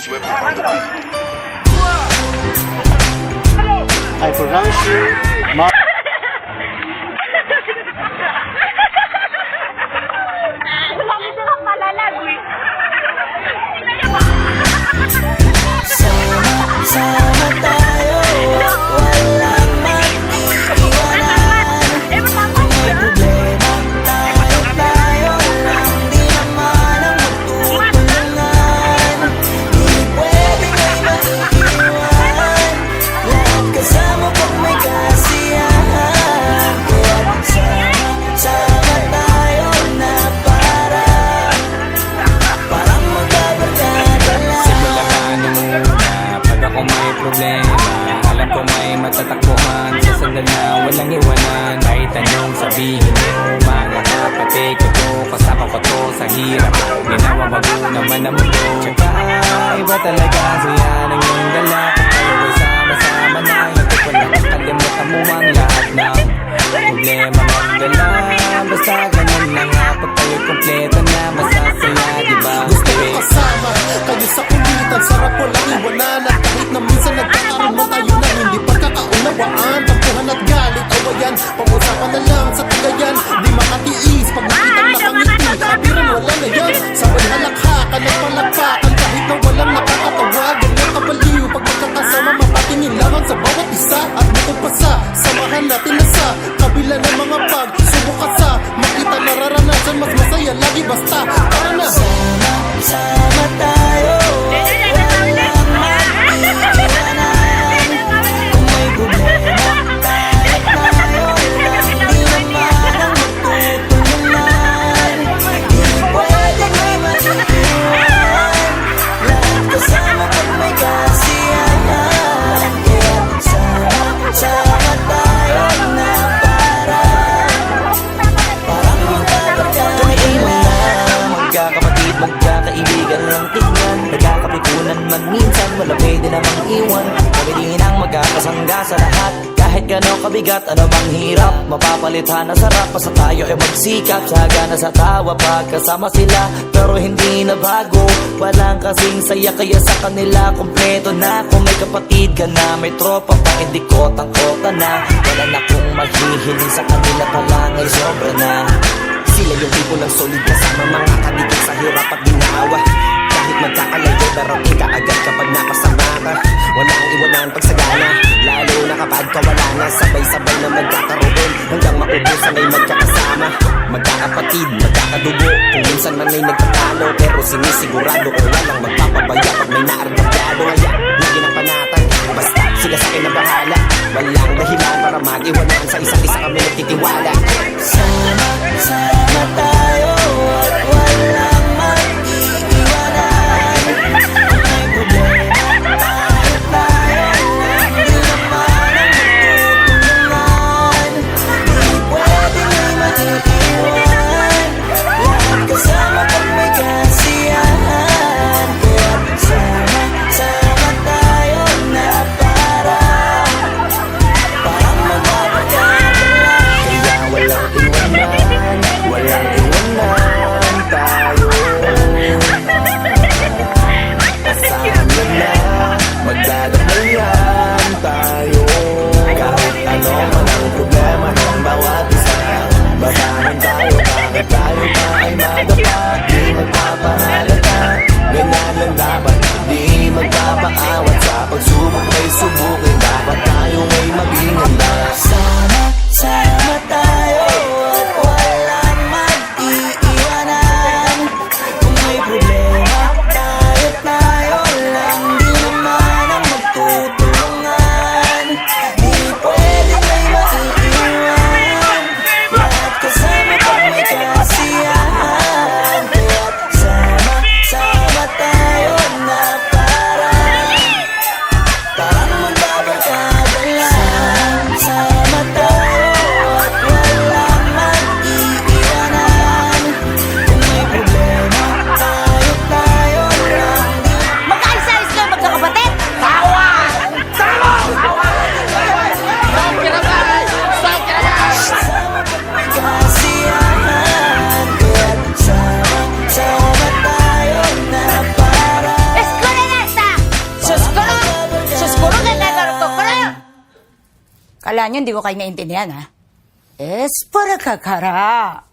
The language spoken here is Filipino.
I pronounce you Ma. Sama tayo, walang mag-iiwanan. Kung may problema, tayo lang, di naman ang magtutulungan. Di pwedeng may maiiwan, lahat kasama pag may kasiyahan. Kaya sama tayo na parang magkabarkada lang. Kung may problema, alam ko may matatakbuhan. Sa sandal na walang iwanan, kahit anong sabihin mo, mga kapatid ko to, kasama ko to sa hirap. Ginawa bago naman ang mundo, tsaka iba talaga siya ng iyong dala. Kayo ay sama-sama na, hindi ko lang kalimutan mo ang lahat ng problema magdala. Basta ganun na nga, pag tayo kompleto na, masasaya, diba? Gusto ko kasama kayo sa kulitan, sarap walang iwanan. At kahit na minsan nagkakaroon mo tayo ng hindi pagkakaunawaan, tampuhan at galit, awayan, pag-usapan na lang sa tagayan. Di makatiis pag nakitang nakangiti, abiran wala na yan. Sabay halakhakan at palakpakan, kahit na walang nakakatawa. Ganyan kabaliw pag magkakasama, mapatingin lamang sa bawat isa. At bukod pa sa samahan natin na sa kabila ng mga pagsubok ka sa makita nararanasan, mas masaya lagi basta para na Sama tayo, walang mag-iiwanan. Kung may problema, tayo lang, di naman ang magtutulungan. Di pwedeng may maiiwan, lahat kasama pag may kasiyahan. Kaya sama tayo na parang magkabarkada lang. Magkakapatid, magkakaibigan lang tignan. Nagkakapikunan man minsan, wala pwede namang iwan. Kami din ang magkakasangga sa lahat. Kahit gano'ng kabigat, ano bang hirap, mapapalitan na sarap. Basta tayo ay magsikap, tsaga na sa tawa pagkasama sila. Pero hindi na bago, walang kasing saya. Kaya sa kanila kompleto na. Kung may kapatid ka na, may tropa pa, hindi ko tangkota na. Wala na kong mahihiling sa kanila pa lang ay sobra na. Sila yung tipo ng solid kasama, mga kadikit sa hirap at ginawa. Kahit magkakalayo, darating ka agad kapag nakasama ka. Walang iwanan pag sagana, lalo na kapag kawala na. Sabay-sabay na magkakaroon, hanggang maubusan ay magkakasama. Magkakapatid, magkakadugo, kung minsan man ay nagtatalo, pero sinisigurado kung walang magpapabaya pag may naargabyado. Kaya, lagi ng panatan, basta sila sa akin na bahala. Walang dahilan para mag-iwanan, sa isa't isa kami nagtitiwala. Sama tayo at walang mag-iiwanan. Kung may problema, tayo lang, di naman ang magtutulungan. Di pwedeng may maiiwan, lahat kasama pag may kasiyahan. Kaya sama tayo na parang magbabarkada lang. Kaya walang iwanan, walang iwanan tayo. Kasama na, magdadamayan tayo. Kahit ano man ang problema ng bawat isa, basahan tayo, bakit tayo pa ay madapat. Di magpapahalata, ganyan lang dapat. Di magpapaawat, sa pagsubok may subukin. Dapat tayo ay maging handa. Sama tayo at walang mag-iiwanan. Kung may problema, tayo lang, di naman ang magtutulungan. Di pwedeng may maiiwan, lahat kasama pag may kasiyahan. Kaya sama tayo na parang magbabarkada lang. Kala nyo hindi ko kayo naintindihan, ha? Es para kakara.